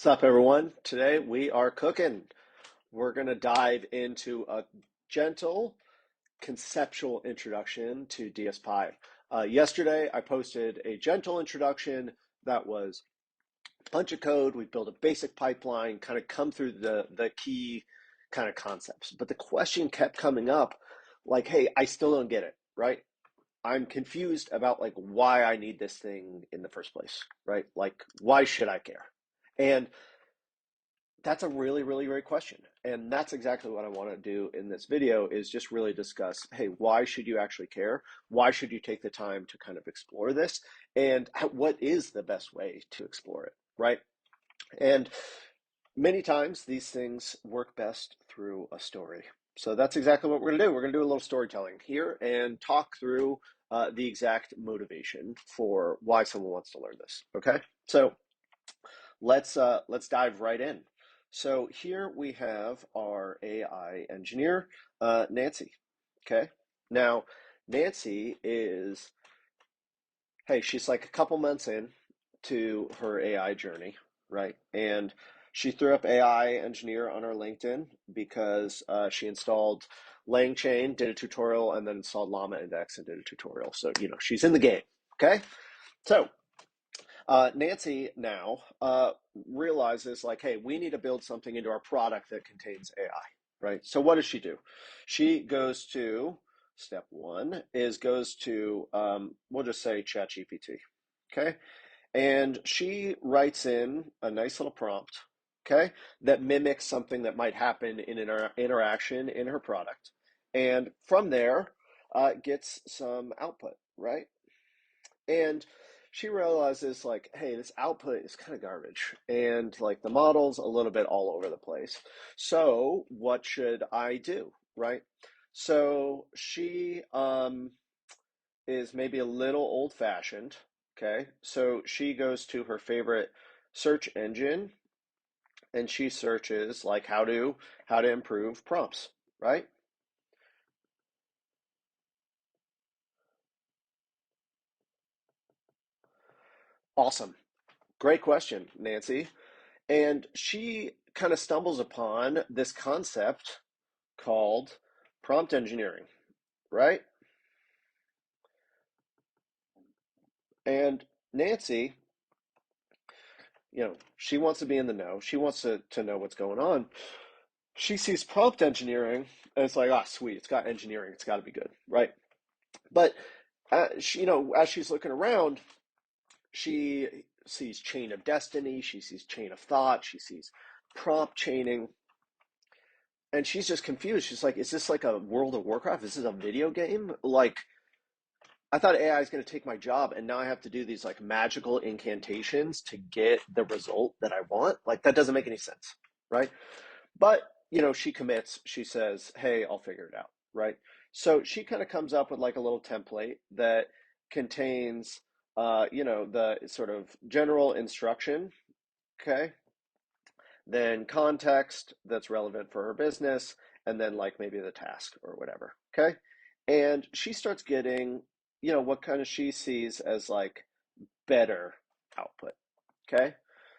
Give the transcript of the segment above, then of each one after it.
What's up, everyone? Today we are cooking. We're going to dive into a gentle conceptual introduction to DSPy. Yesterday, I posted a gentle introduction that was a bunch of code. We built a basic pipeline, kind of come through the key kind of concepts. But the question kept coming up like, hey, I still don't get it, right? I'm confused about like why I need this thing in the first place, right? Like, why should I care? And that's a really, really great question. And that's exactly what I want to do in this video is just really discuss, hey, why should you actually care? Why should you take the time to kind of explore this? And what is the best way to explore it, right? And many times these things work best through a story. So that's exactly what we're going to do. We're going to do a little storytelling here and talk through the exact motivation for why someone wants to learn this, okay? So let's dive right in. So here we have our AI engineer, Nancy. Okay. Now, Nancy is, hey, she's like a couple months in to her AI journey, right? And she threw up AI engineer on her LinkedIn because she installed LangChain, did a tutorial, and then installed Llama Index and did a tutorial. So, she's in the game. Okay. So Nancy now realizes like, hey, we need to build something into our product that contains AI, right? So what does she do? She goes to step one is goes to we'll just say ChatGPT, okay, and she writes in a nice little prompt, okay, that mimics something that might happen in an interaction in her product, and from there gets some output, right? And she realizes like, hey, this output is kind of garbage and like the model's a little bit all over the place. So what should I do, right? So she is maybe a little old fashioned, okay? So she goes to her favorite search engine and she searches like how to improve prompts, right? Awesome. Great question, Nancy. And she kind of stumbles upon this concept called prompt engineering, right? And Nancy, she wants to be in the know. She wants to know what's going on. She sees prompt engineering and it's like, ah, sweet, it's got engineering, it's got to be good, right? But she, as she's looking around, she sees chain of destiny, she sees chain of thought, she sees prompt chaining, and she's just confused. She's like, is this like a World of Warcraft? Is this a video game? Like, I thought AI is going to take my job, and now I have to do these like magical incantations to get the result that I want. Like, that doesn't make any sense, right? But, she commits. She says, hey, I'll figure it out, right? So she kind of comes up with like a little template that contains, the sort of general instruction, okay? Then context that's relevant for her business, and then like maybe the task or whatever. Okay. And she starts getting, what kind of she sees as like better output. Okay.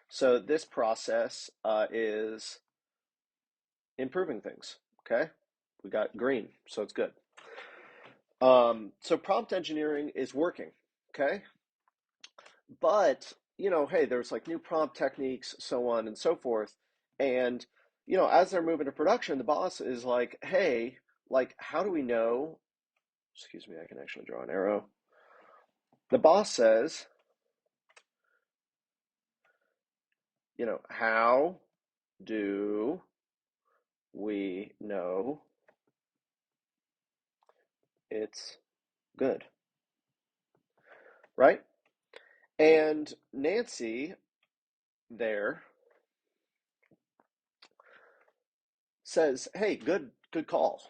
So this process is improving things. Okay. We got green, so it's good. So prompt engineering is working. Okay. But, hey, there's like new prompt techniques, so on and so forth. And, as they're moving to production, the boss is like, hey, like, how do we know? Excuse me, I can actually draw an arrow. The boss says, how do we know it's good? Right? And Nancy there says, hey, good call.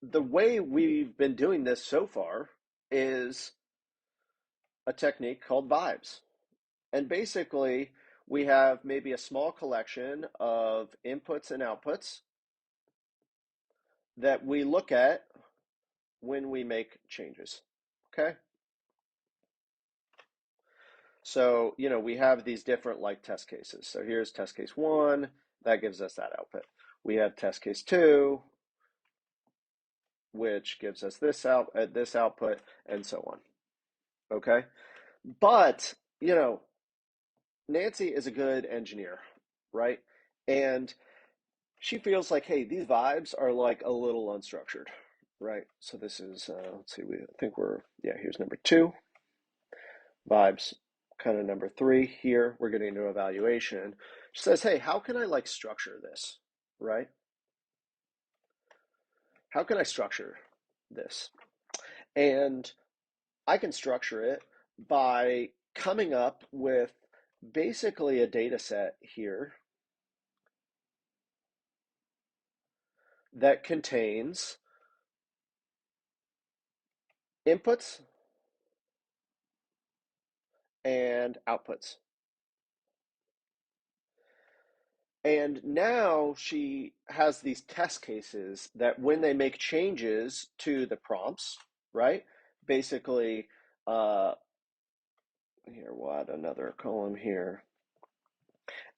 The way we've been doing this so far is a technique called vibes. And basically, we have maybe a small collection of inputs and outputs that we look at when we make changes. Okay? So, we have these different like test cases. So here's test case one, that gives us that output. We have test case two, which gives us this output, and so on. Okay, but Nancy is a good engineer, right? And she feels like, hey, these vibes are like a little unstructured, right? So this is, let's see, here's number two, vibes, kind of number three here. We're getting into evaluation. She says, hey, how can I like structure this, right? How can I structure this? And I can structure it by coming up with basically a data set here that contains inputs and outputs. And now she has these test cases that when they make changes to the prompts, right? Basically, uh, here, we'll add another column here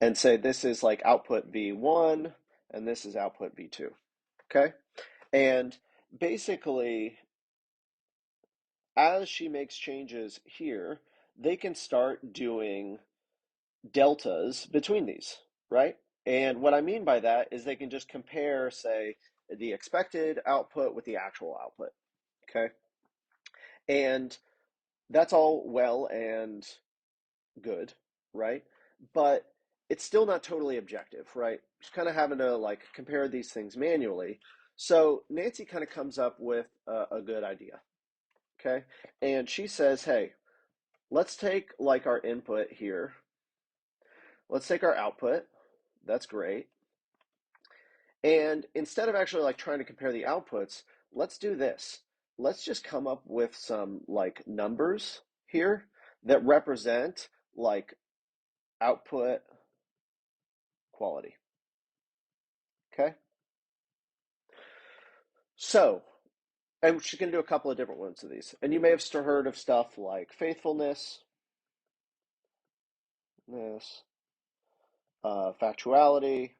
and say this is like output V1 and this is output V2, okay? And basically, as she makes changes here, they can start doing deltas between these, right? And what I mean by that is they can just compare, say, the expected output with the actual output, okay? And that's all well and good, right? But it's still not totally objective, right? She's kind of having to like compare these things manually. So Nancy kind of comes up with a good idea, okay? And she says, hey, let's take like our input here. Let's take our output. That's great. And instead of actually like trying to compare the outputs, let's do this. Let's just come up with some like numbers here that represent like output quality. Okay. So, and she can do a couple of different ones of these. And you may have heard of stuff like faithfulness, this, factuality,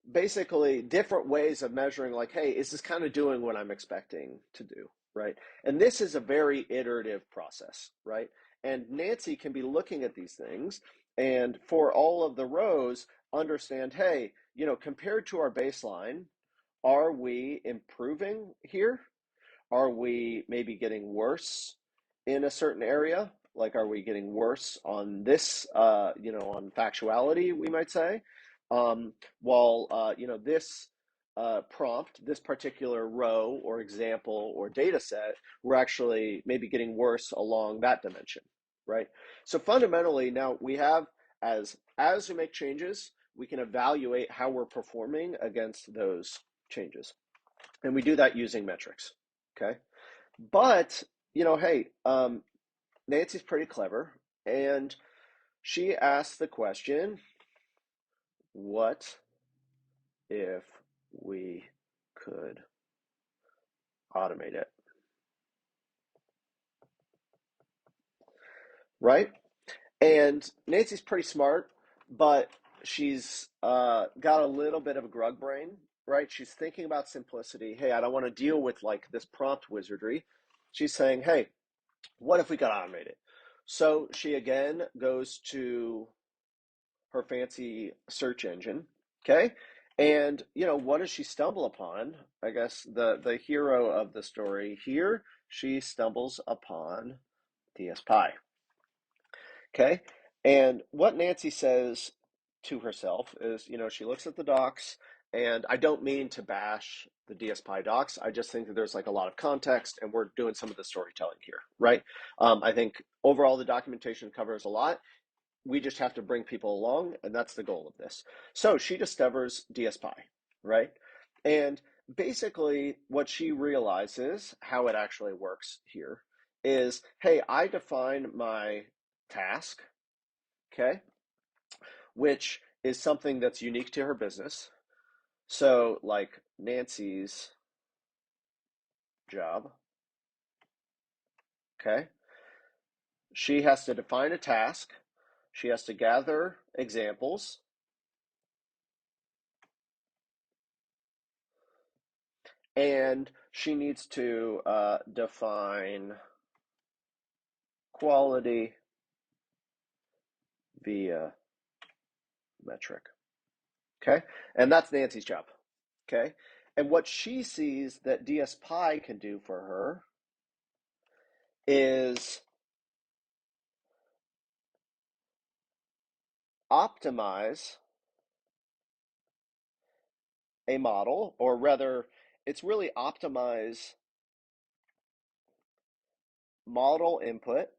basically different ways of measuring like, hey, is this kind of doing what I'm expecting to do, right? And this is a very iterative process, right? And Nancy can be looking at these things and for all of the rows understand, hey, compared to our baseline, are we improving here? Are we maybe getting worse in a certain area? Like, are we getting worse on this, on factuality, we might say? While, this prompt, this particular row or example or data set, we're actually maybe getting worse along that dimension, right? So fundamentally, now we have, as we make changes, we can evaluate how we're performing against those changes. And we do that using metrics, okay? But, hey, Nancy's pretty clever, and she asked the question, what if we could automate it? Right? And Nancy's pretty smart, but she's got a little bit of a grug brain, right? She's thinking about simplicity. Hey, I don't want to deal with like this prompt wizardry. She's saying, hey, what if we could automate it? So she again goes to her fancy search engine, okay? And what does she stumble upon? I guess the hero of the story here, she stumbles upon DSPy, okay? And what Nancy says to herself is, she looks at the docs, and I don't mean to bash the DSPy docs. I just think that there's like a lot of context, and we're doing some of the storytelling here, right? I think overall the documentation covers a lot. We just have to bring people along, and that's the goal of this. So she discovers DSPy, right? And basically what she realizes, how it actually works here, is, hey, I define my task, okay, which is something that's unique to her business. So like Nancy's job, okay? she has to define a task. She has to gather examples. And she needs to define quality via metric. Okay? And that's Nancy's job. Okay? And what she sees that DSPy can do for her is optimize a model, or rather, it's really optimize model input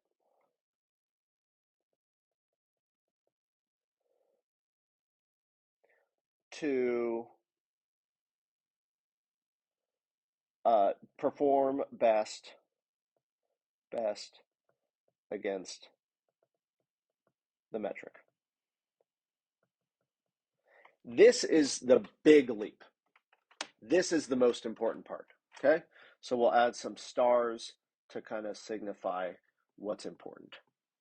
to perform best against the metric. This is the big leap. This is the most important part, okay? So we'll add some stars to kind of signify what's important,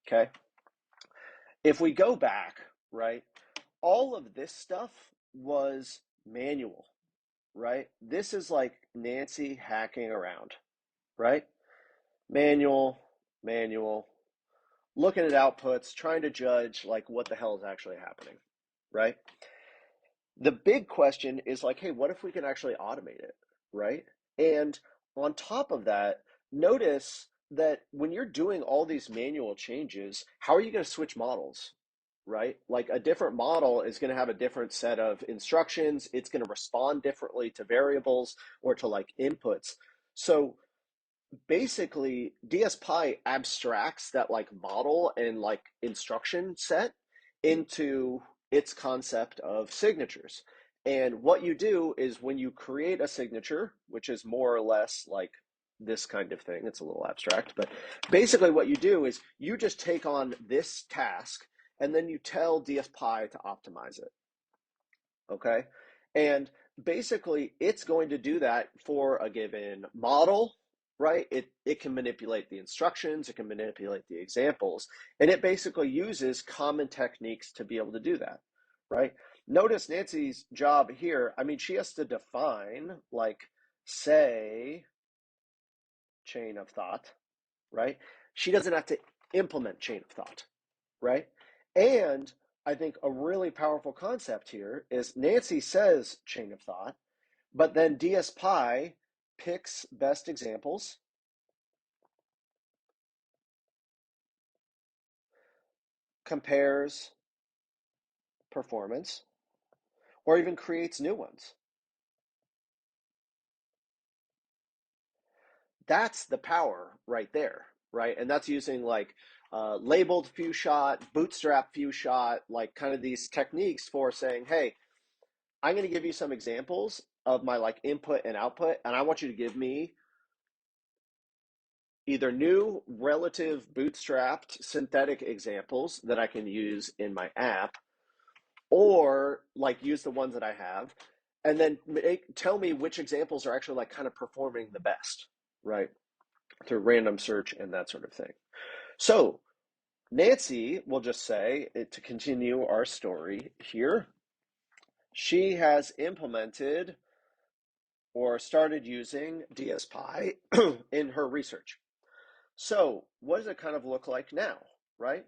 okay? If we go back, right, all of this stuff was manual, right? This is like Nancy hacking around, right? Manual, looking at outputs, trying to judge like what the hell is actually happening, right? The big question is like, hey, what if we can actually automate it, right? And on top of that, notice that when you're doing all these manual changes, how are you going to switch models, right? Like a different model is going to have a different set of instructions. It's going to respond differently to variables or to like inputs. So basically DSPy abstracts that like model and like instruction set into its concept of signatures. And what you do is when you create a signature, which is more or less like this kind of thing, it's a little abstract, but basically what you do is you just take on this task and then you tell DSPy to optimize it. Okay. And basically, it's going to do that for a given model, right? It can manipulate the instructions, it can manipulate the examples, and it basically uses common techniques to be able to do that, right? Notice Nancy's job here, I mean, she has to define, like, say, chain of thought, right? She doesn't have to implement chain of thought, right? And I think a really powerful concept here is Nancy says chain of thought, but then DSPy picks best examples, compares performance, or even creates new ones. That's the power right there, right? And that's using like labeled few shot, bootstrap few shot, like kind of these techniques for saying, hey, I'm going to give you some examples of my like input and output, and I want you to give me either new relative bootstrapped synthetic examples that I can use in my app, or like use the ones that I have, and then tell me which examples are actually like kind of performing the best, right? Through random search and that sort of thing. So Nancy will just say, to continue our story here, she has implemented or started using DSPy in her research. So what does it kind of look like now, right?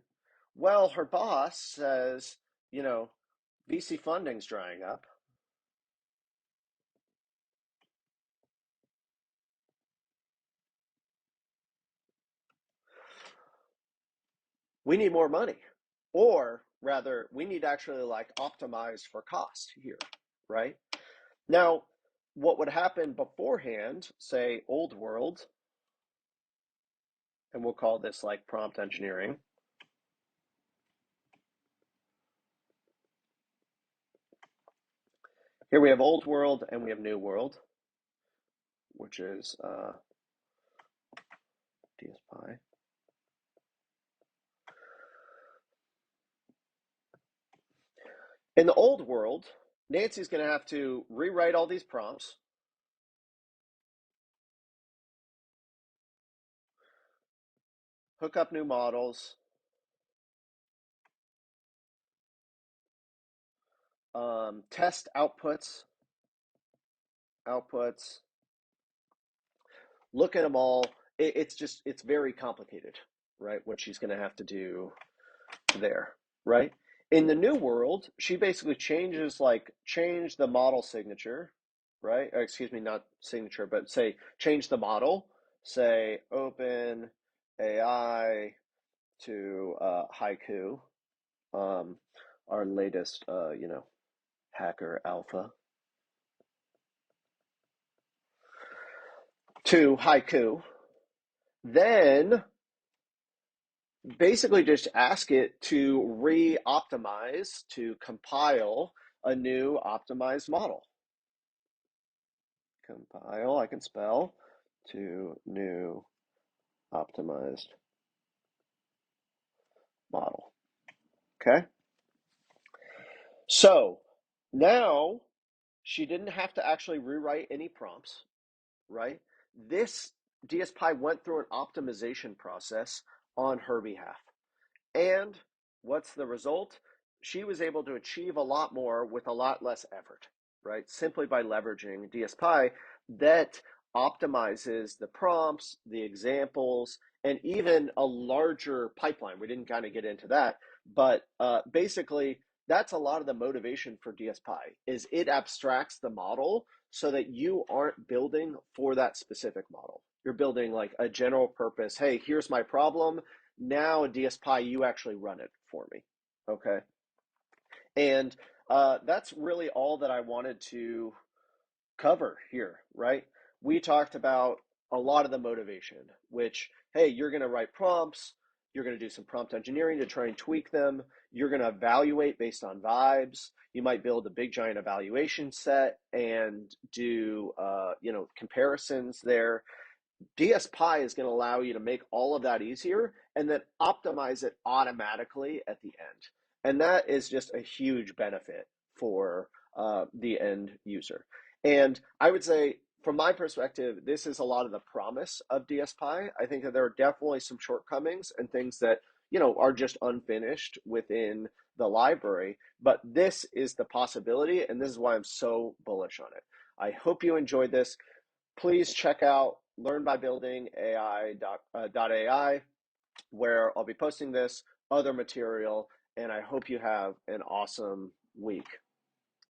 Well, her boss says, you know, VC funding's drying up. We need more money. Or rather, we need to actually like optimize for cost here, right? Now, what would happen beforehand, say old world, and we'll call this like prompt engineering. Here we have old world and we have new world, which is DSPy. In the old world, Nancy's going to have to rewrite all these prompts. hook up new models, test outputs, look at them all. It's very complicated, right? What she's going to have to do there, right? In the new world, she basically change the model signature, right? Or excuse me, not signature, but say change the model. Say open AI to Haiku, um, our latest, hacker alpha, to Haiku. Then basically just ask it to re-optimize, to compile a new optimized model. Compile, I can spell, to new optimized model. Okay? So now she didn't have to actually rewrite any prompts, right? This DSPy went through an optimization process on her behalf. And what's the result? She was able to achieve a lot more with a lot less effort, right? Simply by leveraging DSPy that optimizes the prompts, the examples, and even a larger pipeline. We didn't kind of get into that, but basically that's a lot of the motivation for DSPy is it abstracts the model so that you aren't building for that specific model. You're building like a general purpose. Hey, here's my problem. Now in DSPy, you actually run it for me. Okay. And that's really all that I wanted to cover here, right? We talked about a lot of the motivation, which, hey, you're going to write prompts, you're going to do some prompt engineering to try and tweak them, you're going to evaluate based on vibes, you might build a big giant evaluation set and do, comparisons there. DSPy is going to allow you to make all of that easier and then optimize it automatically at the end. And that is just a huge benefit for the end user. And I would say, from my perspective, this is a lot of the promise of DSPy. I think that there are definitely some shortcomings and things that are just unfinished within the library. But this is the possibility, and this is why I'm so bullish on it. I hope you enjoyed this. Please check out learnbybuildingai.ai, where I'll be posting this other material, and I hope you have an awesome week.